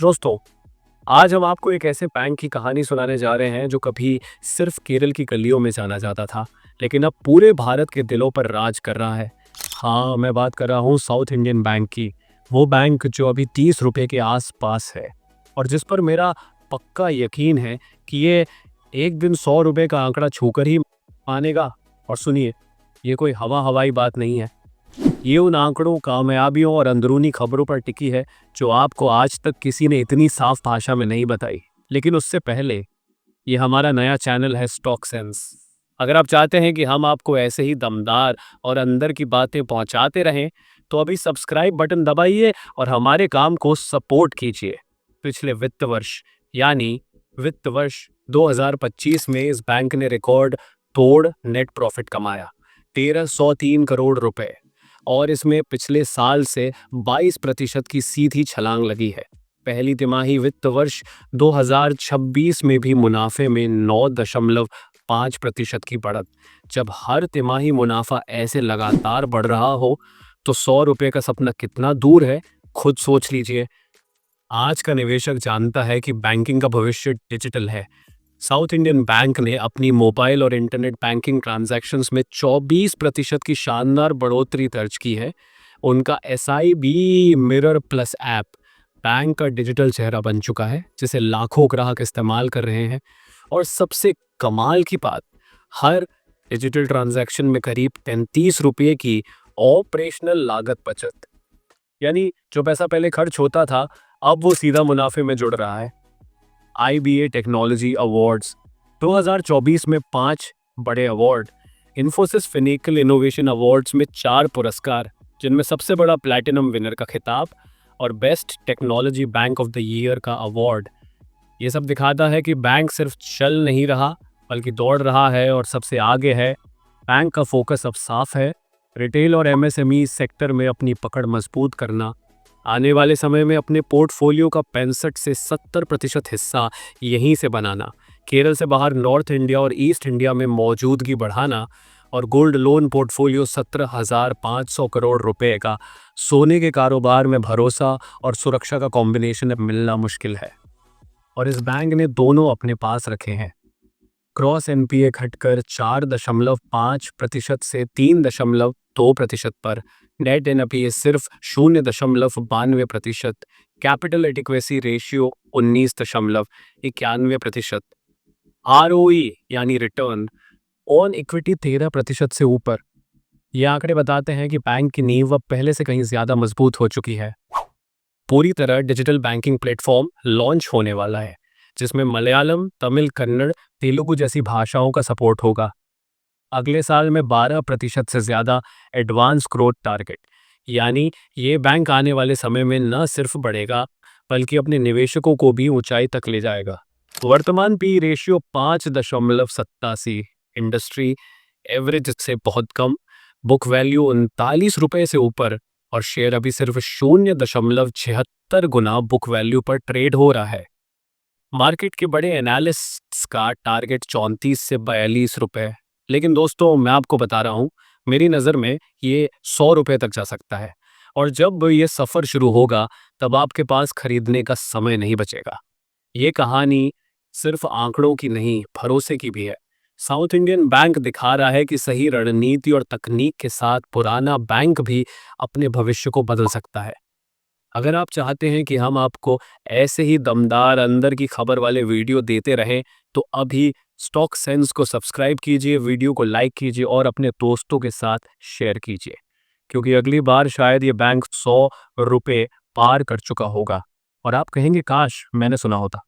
दोस्तों, आज हम आपको एक ऐसे बैंक की कहानी सुनाने जा रहे हैं जो कभी सिर्फ केरल की गलियों में जाना जाता था, लेकिन अब पूरे भारत के दिलों पर राज कर रहा है। हाँ, मैं बात कर रहा हूँ साउथ इंडियन बैंक की। वो बैंक जो अभी 30 रुपए के आसपास है और जिस पर मेरा पक्का यकीन है कि ये एक दिन 100 रुपए का आंकड़ा छूकर ही मानेगा। और सुनिए, ये कोई हवाई बात नहीं है। ये उन आंकड़ों, कामयाबियों और अंदरूनी खबरों पर टिकी है जो आपको आज तक किसी ने इतनी साफ भाषा में नहीं बताई। लेकिन उससे पहले, ये हमारा नया चैनल है स्टॉक सेंस। अगर आप चाहते हैं कि हम आपको ऐसे ही दमदार और अंदर की बातें पहुंचाते रहें, तो अभी सब्सक्राइब बटन दबाइए और हमारे काम को सपोर्ट कीजिए। पिछले वित्त वर्ष यानी वित्त वर्ष 2025 में इस बैंक ने रिकॉर्ड तोड़ नेट प्रॉफिट कमाया, 1303 करोड़ रुपए। और इसमें पिछले साल से 22% की सीधी छलांग लगी है। पहली तिमाही वित्त वर्ष 2026 में भी मुनाफे में 9.5% की बढ़त। जब हर तिमाही मुनाफा ऐसे लगातार बढ़ रहा हो, तो 100 रुपए का सपना कितना दूर है, खुद सोच लीजिए। आज का निवेशक जानता है कि बैंकिंग का भविष्य डिजिटल है। साउथ इंडियन बैंक ने अपनी मोबाइल और इंटरनेट बैंकिंग ट्रांजैक्शंस में 24% की शानदार बढ़ोतरी दर्ज की है। उनका SIB mirror plus app bank का डिजिटल चेहरा बन चुका है, जिसे लाखों ग्राहक इस्तेमाल कर रहे हैं। और सबसे कमाल की बात, हर डिजिटल ट्रांजैक्शन में करीब 33 रुपये की ऑपरेशनल लागत बचत। यानी जो पैसा पहले खर्च होता था, अब वो सीधा मुनाफे में जुड़ रहा है। IBA टेक्नोलॉजी अवार्ड्स 2024 में 5 बड़े अवार्ड, इन्फोसिस फिनिकल इनोवेशन अवार्ड्स में 4 पुरस्कार, जिनमें सबसे बड़ा प्लैटिनम विनर का खिताब और best technology bank of the year का अवार्ड। ये सब दिखाता है कि बैंक सिर्फ चल नहीं रहा, बल्कि दौड़ रहा है और सबसे आगे है। बैंक का फोकस अब साफ है, रिटेल और MSME सेक्टर में अपनी पकड़ मजबूत करना, आने वाले समय में अपने पोर्टफोलियो का 65 से 70% हिस्सा यहीं से बनाना, केरल से बाहर नॉर्थ इंडिया और ईस्ट इंडिया में मौजूदगी बढ़ाना, और गोल्ड लोन पोर्टफोलियो 17,500 करोड़ रुपए का। सोने के कारोबार में भरोसा और सुरक्षा का कॉम्बिनेशन अब मिलना मुश्किल है, और इस बैंक ने दोनों अपने पास रखे हैं। क्रॉस NPA घटकर 4.5% से 3.2% पर, नेट NPA सिर्फ 0.92%, कैपिटल एडिक्वेसी रेशियो 19.91%, ROE यानी रिटर्न ऑन इक्विटी 13% से ऊपर। ये आंकड़े बताते हैं कि बैंक की नींव अब पहले से कहीं ज्यादा मजबूत हो चुकी है। पूरी तरह डिजिटल बैंकिंग प्लेटफॉर्म लॉन्च होने वाला है, जिसमें मलयालम, तमिल, कन्नड़, तेलुगु जैसी भाषाओं का सपोर्ट होगा। अगले साल में 12% से ज्यादा एडवांस ग्रोथ टारगेट। यानी ये बैंक आने वाले समय में न सिर्फ बढ़ेगा, बल्कि अपने निवेशकों को भी ऊंचाई तक ले जाएगा। वर्तमान PE रेशियो 5.87, इंडस्ट्री एवरेज से बहुत कम, बुक वैल्यू 39 रुपए से ऊपर, और शेयर अभी सिर्फ 0.76 गुना बुक वैल्यू पर ट्रेड हो रहा है। मार्केट के बड़े एनालिस्ट्स का टारगेट 34 से 42 रुपए। लेकिन दोस्तों, मैं आपको बता रहा हूँ, मेरी नज़र में ये 100 रुपए तक जा सकता है। और जब ये सफ़र शुरू होगा, तब आपके पास खरीदने का समय नहीं बचेगा। ये कहानी सिर्फ आंकड़ों की नहीं, भरोसे की भी है। साउथ इंडियन बैंक दिखा रहा है कि सही रणनीति और तकनीक के साथ पुराना बैंक भी अपने भविष्य को बदल सकता है। अगर आप चाहते हैं कि हम आपको ऐसे ही दमदार अंदर की खबर वाले वीडियो देते रहें, तो अभी स्टॉक सेंस को सब्सक्राइब कीजिए, वीडियो को लाइक कीजिए और अपने दोस्तों के साथ शेयर कीजिए, क्योंकि अगली बार शायद ये बैंक 100 रुपए पार कर चुका होगा और आप कहेंगे, काश मैंने सुना होता।